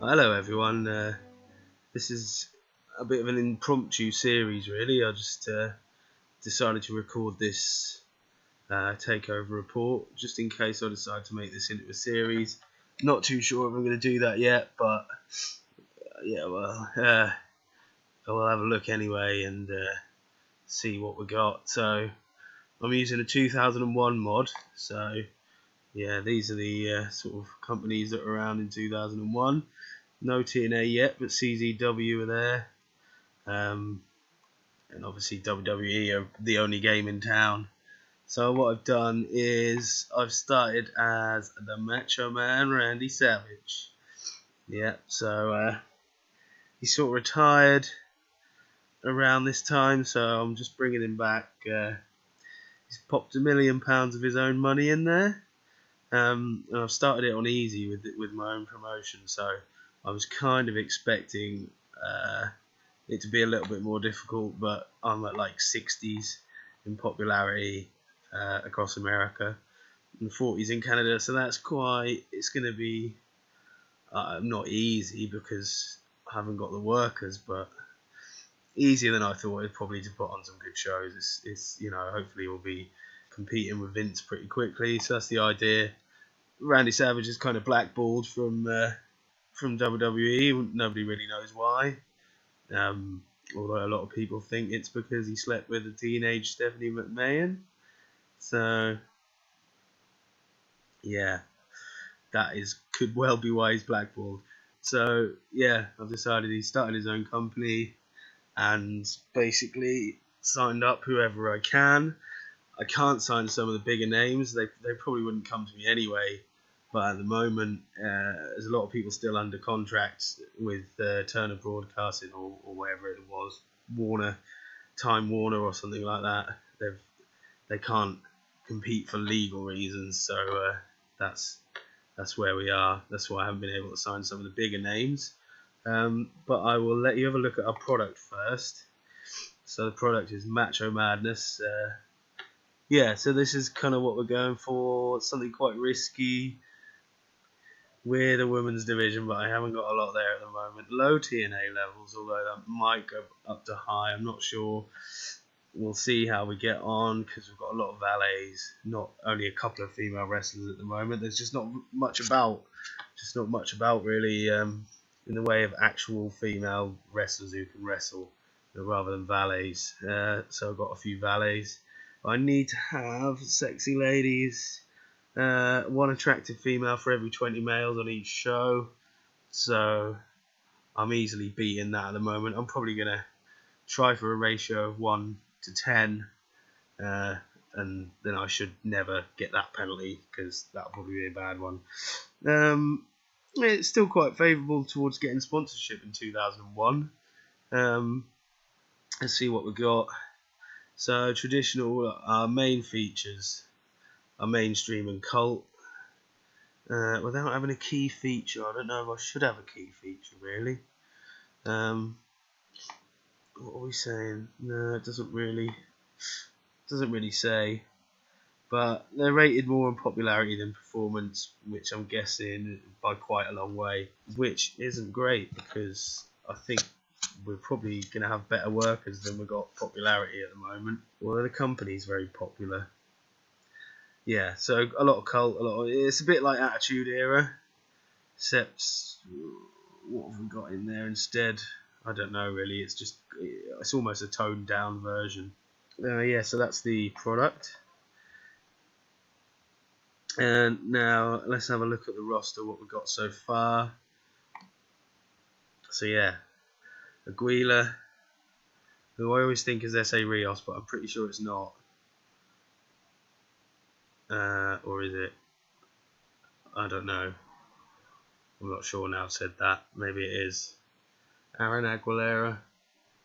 Hello everyone, this is a bit of an impromptu series really. I just decided to record this takeover report just in case I decide to make this into a series. Not too sure if I'm going to do that yet, but yeah, well, I'll have a look anyway and see what we got. So I'm using a 2001 mod, so yeah, these are the sort of companies that were around in 2001. No TNA yet, but CZW are there, and obviously WWE are the only game in town. So what I've done is I've started as the Macho Man Randy Savage. Yeah, so he sort of retired around this time, so I'm just bringing him back. He's popped £1 million of his own money in there. And I've started it on easy with my own promotion, so I was kind of expecting it to be a little bit more difficult, but I'm at like 60s in popularity across America and 40s in Canada, so it's going to be not easy because I haven't got the workers, but easier than I thought. Probably to put on some good shows. It's hopefully we'll be competing with Vince pretty quickly, so that's the idea. Randy Savage is kind of blackballed from WWE. Nobody really knows why, although a lot of people think it's because he slept with a teenage Stephanie McMahon. So yeah, could well be why he's blackballed. So yeah, I've decided he started his own company and basically signed up whoever I can. I can't sign some of the bigger names. They probably wouldn't come to me anyway. But at the moment, there's a lot of people still under contract with Turner Broadcasting or whatever it was, Time Warner or something like that. They can't compete for legal reasons, so that's where we are. That's why I haven't been able to sign some of the bigger names. But I will let you have a look at our product first. So the product is Macho Madness. Yeah, so this is kind of what we're going for. Something quite risky. We're the women's division, but I haven't got a lot there at the moment. Low TNA levels, although that might go up to high. I'm not sure. We'll see how we get on because we've got a lot of valets, not only a couple of female wrestlers at the moment. There's just not much about really in the way of actual female wrestlers who can wrestle, rather than valets. So I've got a few valets. I need to have sexy ladies. One attractive female for every 20 males on each show, so I'm easily beating that at the moment. I'm probably going to try for a ratio of 1 to 10, and then I should never get that penalty because that'll probably be a bad one. It's still quite favourable towards getting sponsorship in 2001. Let's see what we got. So traditional main features are mainstream and cult. Without having a key feature, I don't know if I should have a key feature really. What are we saying? No, it doesn't really say. But they're rated more on popularity than performance, which I'm guessing by quite a long way, which isn't great because I think we're probably going to have better workers than we've got popularity at the moment. Although the company's very popular. Yeah, so a lot of cult, it's a bit like Attitude Era, except what have we got in there instead? I don't know really. It's almost a toned down version. Yeah, so that's the product. And now let's have a look at the roster, what we've got so far. So yeah, Aguila, who I always think is S.A. Rios, but I'm pretty sure it's not. Or is it? I don't know. I'm not sure now I've said that. Maybe it is. Aaron Aguilera,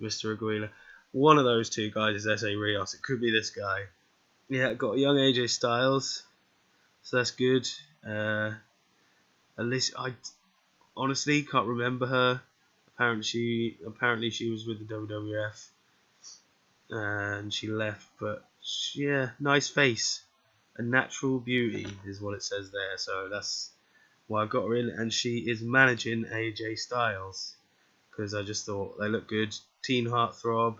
Mr. Aguila. One of those two guys is S.A. Rios. It could be this guy. Yeah, got a young AJ Styles. So that's good. Alicia, I honestly can't remember her. Apparently she was with the WWF. And she left. But yeah, nice face. A natural beauty is what it says there. So that's why I got her in, and she is managing AJ Styles because I just thought they look good. Teen heartthrob,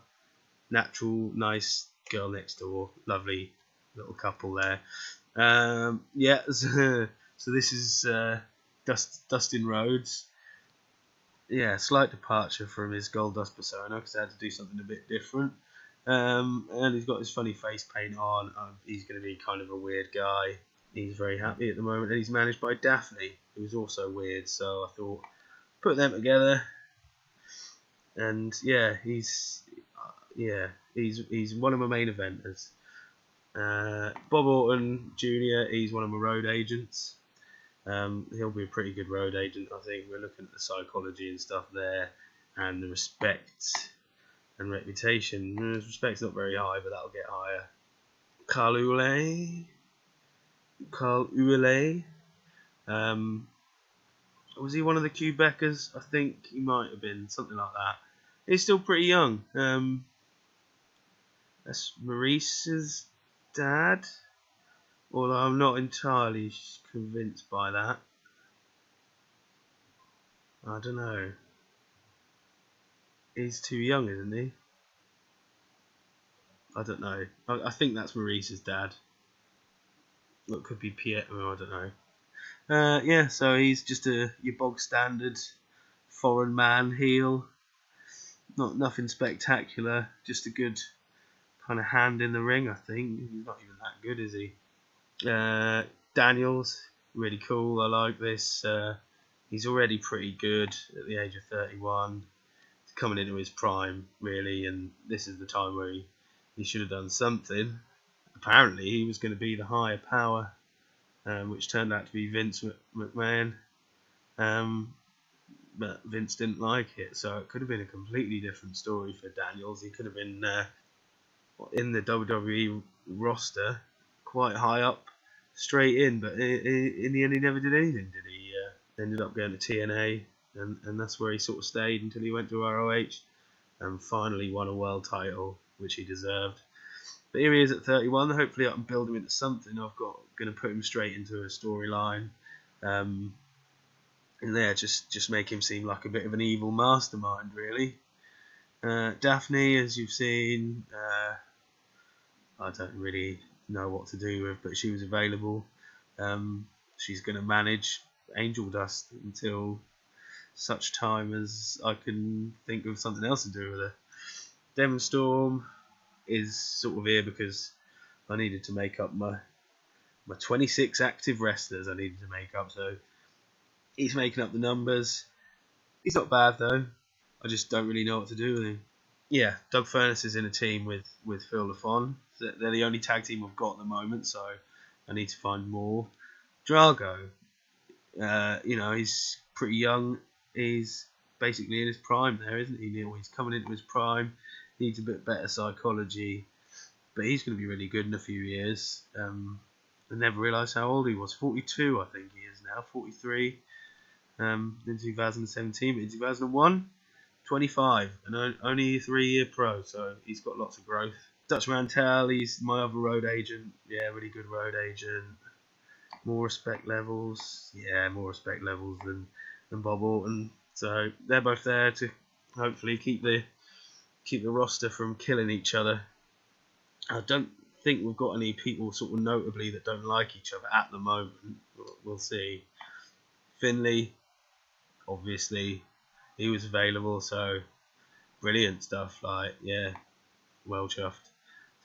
natural, nice girl next door, lovely little couple there. Yeah, so this is Dustin Rhodes. Yeah, slight departure from his Goldust persona because I had to do something a bit different. And he's got his funny face paint on. He's going to be kind of a weird guy. He's very happy at the moment, and he's managed by Daphne, who's also weird. So I thought, put them together, and yeah, he's one of my main eventers. Bob Orton Jr. He's one of my road agents. He'll be a pretty good road agent, I think. We're looking at the psychology and stuff there, and the respect and reputation. His respect's not very high, but that'll get higher. Carl Ouellet. Was he one of the Quebecers? I think he might have been, something like that. He's still pretty young. That's Maurice's dad, although I'm not entirely convinced by that. I don't know. He's too young, isn't he? I don't know. I think that's Maurice's dad. Or it could be Pierre. I don't know. Yeah, so he's just your bog standard foreign man heel. Nothing spectacular. Just a good kind of hand in the ring, I think. He's not even that good, is he? Daniels, really cool. I like this. He's already pretty good at the age of 31. He's coming into his prime, really, and this is the time where he should have done something. Apparently, he was going to be the higher power, which turned out to be Vince McMahon. But Vince didn't like it, so it could have been a completely different story for Daniels. He could have been in the WWE roster, quite high up, straight in, but in the end he never did anything, did he? Ended up going to TNA, and that's where he sort of stayed until he went to ROH, and finally won a world title, which he deserved. But here he is at 31. Hopefully I can build him into something. I'm going to put him straight into a storyline. And there, just make him seem like a bit of an evil mastermind, really. Daphne, as you've seen, I don't really know what to do with, but she was available. She's going to manage Angel Dust until such time as I can think of something else to do with her. Devon Storm is sort of here because I needed to make up my 26 active wrestlers. I needed to make up, so he's making up the numbers. He's not bad though. I just don't really know what to do with him. Yeah, Doug Furnace is in a team with Phil LaFon. They're the only tag team I've got at the moment, so I need to find more. Drago, he's pretty young. He's basically in his prime there, isn't he, Neil? He's coming into his prime. Needs a bit better psychology, but he's going to be really good in a few years. I never realised how old he was. 42, I think he is now. 43 in 2017, but in 2001, 25, and only a 3-year pro, so he's got lots of growth. Dutch Mantel, he's my other road agent. Yeah, really good road agent. More respect levels. Yeah, more respect levels than Bob Orton. So they're both there to hopefully keep the roster from killing each other. I don't think we've got any people sort of notably that don't like each other at the moment. We'll see. Finlay, obviously, he was available, so brilliant stuff. Like, yeah, well chuffed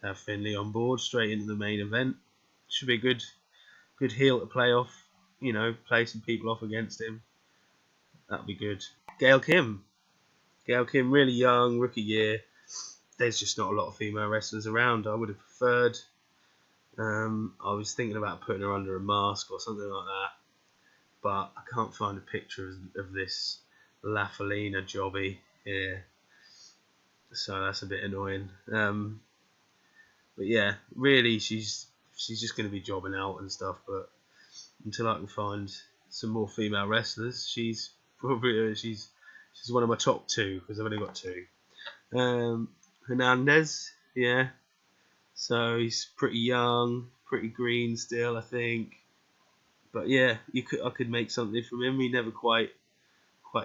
to have Finlay on board straight into the main event. Should be a good heel to play off. Play some people off against him. That'll be good. Gail Kim, really young, rookie year. There's just not a lot of female wrestlers around. I would have preferred. I was thinking about putting her under a mask or something like that, but I can't find a picture of this La Felina jobby here, so that's a bit annoying. But yeah, really, she's just going to be jobbing out and stuff. But until I can find some more female wrestlers, she's probably she's one of my top 2 because I've only got 2. Hernandez, yeah. So he's pretty young, pretty green still, I think. But yeah, I could make something from him. He never quite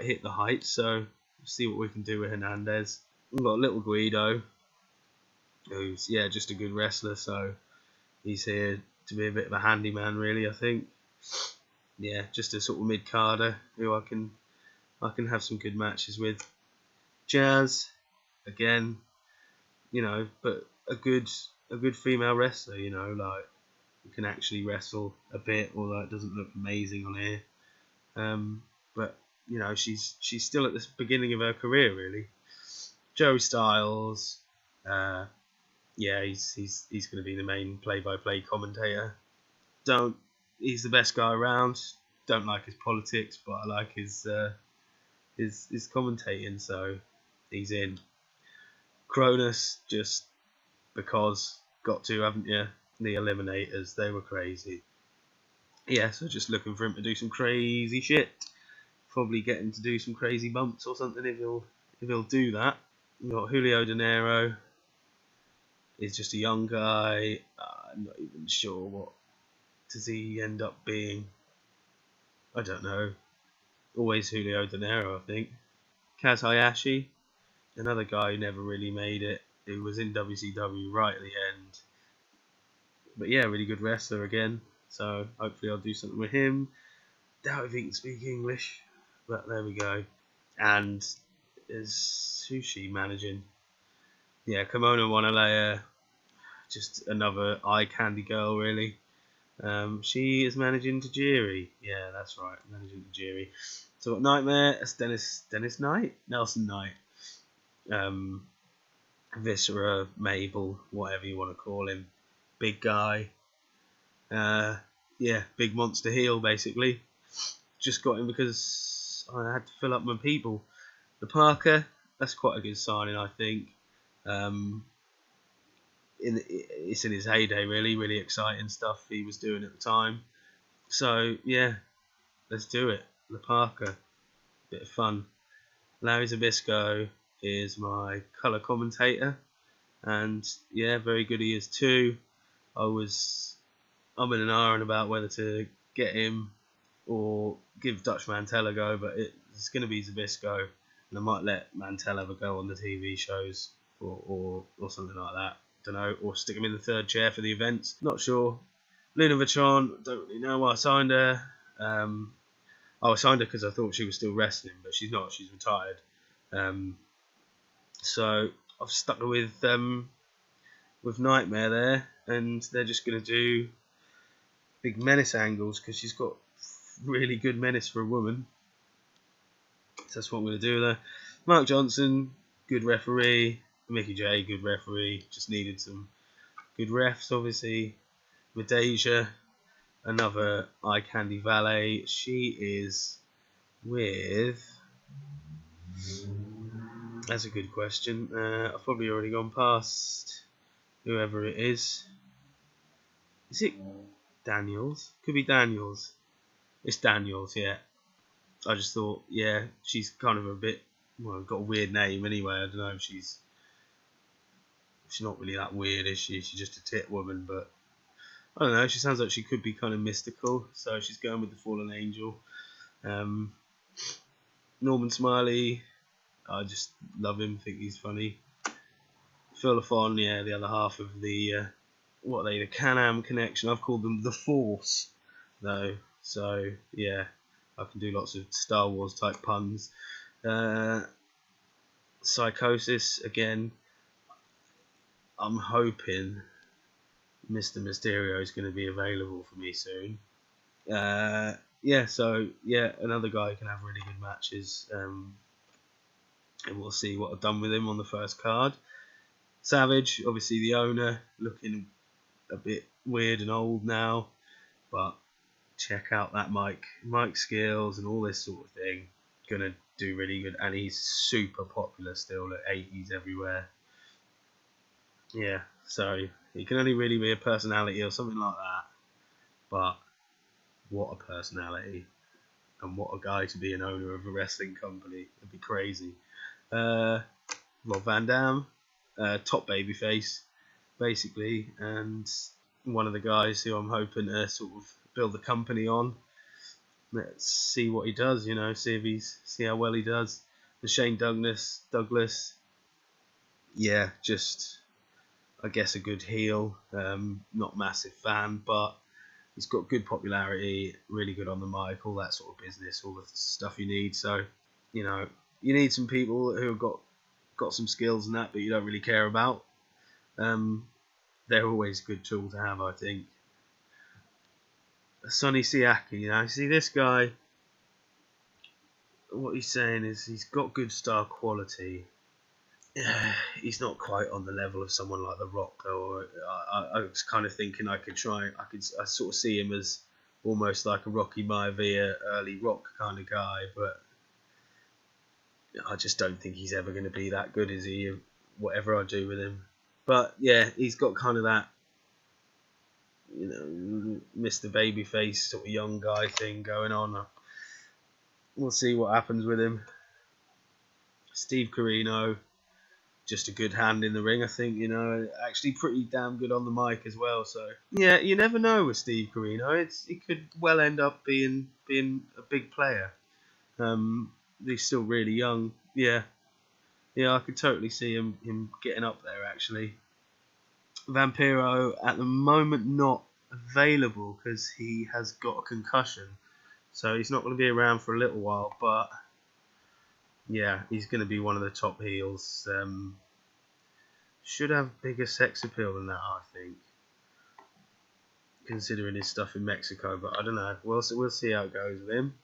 hit the heights, so we'll see what we can do with Hernandez. We've got little Guido, who's just a good wrestler, so he's here to be a bit of a handyman, really. I think, just a sort of mid carder who I can have some good matches with. Jazz, again, but a good female wrestler, like who can actually wrestle a bit, although it doesn't look amazing on here. But she's still at the beginning of her career, really. Joe Styles, he's going to be the main play-by-play commentator. He's the best guy around. Don't like his politics, but I like his commentating, so he's in. Cronus, just because, got to, haven't you? The Eliminators, they were crazy. Yeah, so just looking for him to do some crazy shit. Probably get him to do some crazy bumps or something if he'll do that. We've got Julio De Niro. He's just a young guy. I'm not even sure what does he end up being. I don't know. Always Julio De Niro, I think. Kaz Hayashi, another guy who never really made it. He was in WCW right at the end. But yeah, really good wrestler again. So hopefully I'll do something with him. Doubt if he can speak English, but there we go. And is Sushi managing? Yeah, Kimono Wanalea, just another eye candy girl, really. She is managing Tajiri. Yeah, that's right, managing Tajiri. So got Nightmare, that's Dennis Knight, Nelson Knight, Viscera, Mabel, whatever you want to call him, big guy. Big monster heel, basically. Just got him because I had to fill up my people. The Parker, that's quite a good signing, I think. It's in his heyday, really exciting stuff he was doing at the time. So yeah, let's do it. The Parker, bit of fun. Larry Zbyszko is my colour commentator, and yeah, very good he is too. I'm in an iron about whether to get him or give Dutch Mantel a go, but it's going to be Zbyszko, and I might let Mantel have a go on the TV shows or something like that. Don't know, or stick him in the third chair for the events. Not sure. Luna Vachon, don't really know why I signed her. I signed her because I thought she was still wrestling, but she's not. She's retired. So I've stuck her with Nightmare there, and they're just going to do big menace angles because she's got really good menace for a woman. So that's what I'm going to do there. Mark Johnson, good referee. Mickey J, good referee. Just needed some good refs, obviously. Medeja, another eye candy valet. She is with. That's a good question. I've probably already gone past whoever it is. Is it Daniels? Could be Daniels. It's Daniels, yeah. I just thought, yeah, she's kind of a bit, got a weird name anyway. I don't know if she's not really that weird, is she? She's just a tit woman, but I don't know. She sounds like she could be kind of mystical, so she's going with the Fallen Angel. Norman Smiley, I just love him. Think he's funny. Phil Lafon, yeah, the other half of the the Can-Am connection. I've called them the Force, though. So yeah, I can do lots of Star Wars type puns. Psychosis again. I'm hoping Mr. Mysterio is going to be available for me soon. Another guy who can have really good matches. And we'll see what I've done with him on the first card. Savage, obviously the owner, looking a bit weird and old now, but check out that mic skills and all this sort of thing. Gonna do really good, and he's super popular still at 80s everywhere. Yeah, so he can only really be a personality or something like that, but what a personality, and what a guy to be an owner of a wrestling company. It'd be crazy. Rob Van Dam, top babyface, basically, and one of the guys who I'm hoping to sort of build the company on. Let's see what he does, see how well he does. The Shane Douglas, yeah, just I guess a good heel. Not massive fan, but he's got good popularity, really good on the mic, all that sort of business, all the stuff you need. So, you need some people who have got some skills and that, but you don't really care about. They're always a good tool to have, I think. Sonny Siaki, see this guy. What he's saying is he's got good star quality. He's not quite on the level of someone like The Rock, though. I was kind of thinking I sort of see him as almost like a Rocky Maivia early Rock kind of guy, but I just don't think he's ever going to be that good, is he? Whatever I do with him, but yeah, he's got kind of that, Mr. Babyface sort of young guy thing going on. We'll see what happens with him. Steve Corino, just a good hand in the ring, I think, actually pretty damn good on the mic as well. So yeah, you never know with Steve Corino. He could well end up being a big player. He's still really young. Yeah, I could totally see him getting up there actually. Vampiro at the moment not available because he has got a concussion, so he's not going to be around for a little while. But yeah, he's going to be one of the top heels. Should have bigger sex appeal than that, I think, considering his stuff in Mexico. But I don't know. We'll see how it goes with him.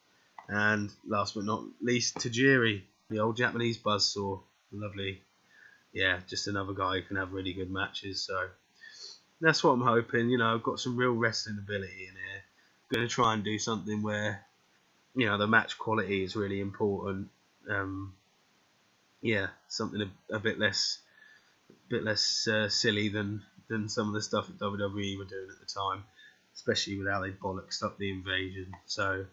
And last but not least, Tajiri, the old Japanese buzzsaw. Lovely. Yeah, just another guy who can have really good matches. So that's what I'm hoping. I've got some real wrestling ability in here. I'm going to try and do something where, the match quality is really important. Yeah, something a bit less silly than some of the stuff that WWE were doing at the time, especially with how they bollocksed up the invasion. So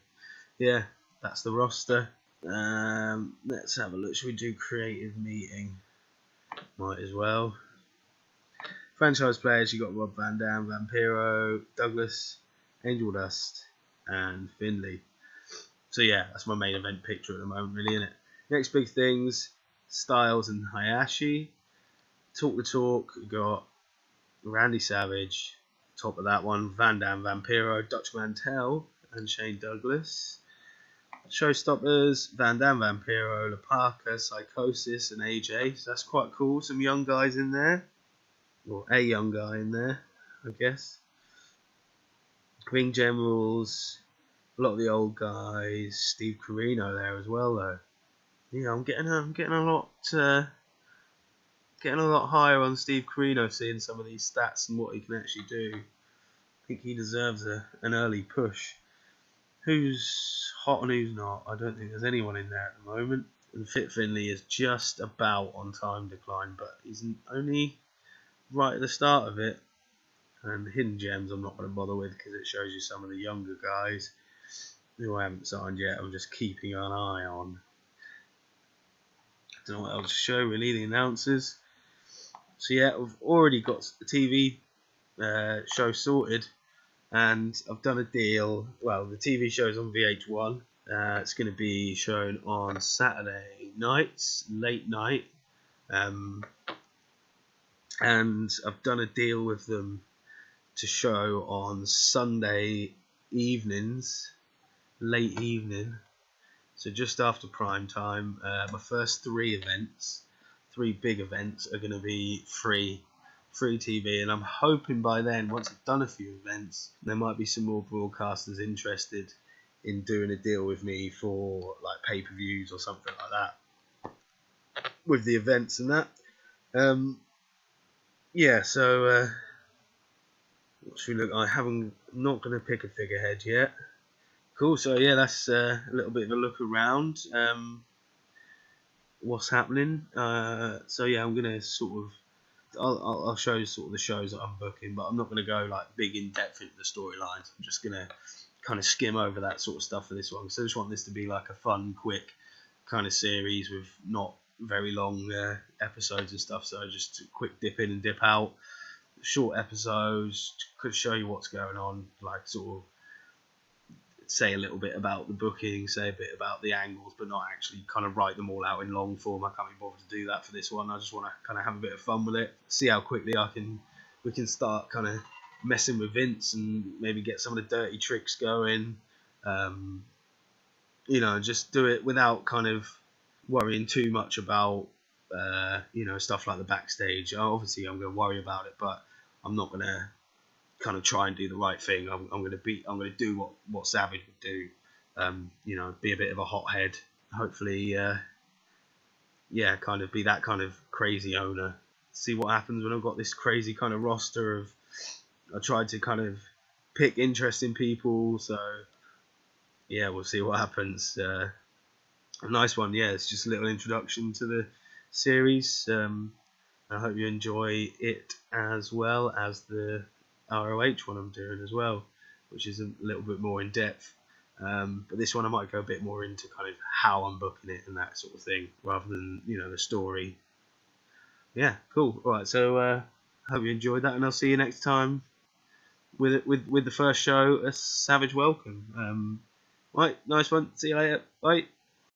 yeah, that's the roster. Let's have a look. Should we do creative meeting? Might as well. Franchise players, you got Rob Van Dam, Vampiro, Douglas, Angel Dust, and Finlay. So yeah, that's my main event picture at the moment, really, isn't it? Next big things, Styles and Hayashi. Talk the talk, you got Randy Savage, top of that one, Van Dam, Vampiro, Dutch Mantel, and Shane Douglas. Showstoppers, Van Dam, Vampiro, La Parka, Psychosis, and AJ. So that's quite cool. Some young guys in there. Or a young guy in there, I guess. Ring Generals, a lot of the old guys. Steve Corino there as well, though. Yeah, I'm getting a lot higher on Steve Corino, seeing some of these stats and what he can actually do. I think he deserves an early push. Who's hot and who's not? I don't think there's anyone in there at the moment. And Fit Finlay is just about on time decline, but he's only right at the start of it. And Hidden Gems I'm not going to bother with because it shows you some of the younger guys who I haven't signed yet. I'm just keeping an eye on. Don't know what else to show really, the announcers. So yeah, I've already got the TV show sorted, and I've done a deal. Well, the TV show's on VH1. It's going to be shown on Saturday nights, late night, and I've done a deal with them to show on Sunday evenings, late evening, so just after prime time. My first three big events, are going to be free TV, and I'm hoping by then, once I've done a few events, there might be some more broadcasters interested in doing a deal with me for like pay-per-views or something like that with the events and that. Yeah, so what should we look? Not going to pick a figurehead yet. Cool. So yeah, that's a little bit of a look around. What's happening? So yeah, I'm gonna sort of, I'll show you sort of the shows that I'm booking, but I'm not gonna go like big in depth into the storylines. I'm just gonna kind of skim over that sort of stuff for this one. So I just want this to be like a fun, quick kind of series with not very long episodes and stuff. So just a quick dip in and dip out, short episodes, could show you what's going on, like sort of say a little bit about the booking, say a bit about the angles, but not actually kind of write them all out in long form. I can't be bothered to do that for this one. I just want to kind of have a bit of fun with it, see how quickly we can start kind of messing with Vince and maybe get some of the dirty tricks going. You know, just do it without kind of worrying too much about you know, stuff like the backstage. Obviously, I'm going to worry about it, but I'm not going to kind of try and do the right thing. I'm going to do what Savage would do. You know, be a bit of a hothead. Hopefully, yeah, kind of be that kind of crazy owner. See what happens when I've got this crazy kind of roster of. I tried to kind of pick interesting people, so yeah, we'll see what happens. A nice one, yeah. It's just a little introduction to the series. I hope you enjoy it as well as the ROH one I'm doing as well, which is a little bit more in depth. But this one I might go a bit more into kind of how I'm booking it and that sort of thing, rather than, you know, the story. Yeah, cool. All right, so I hope you enjoyed that, and I'll see you next time with the first show, a Savage Welcome. Right, nice one. See you later. Bye.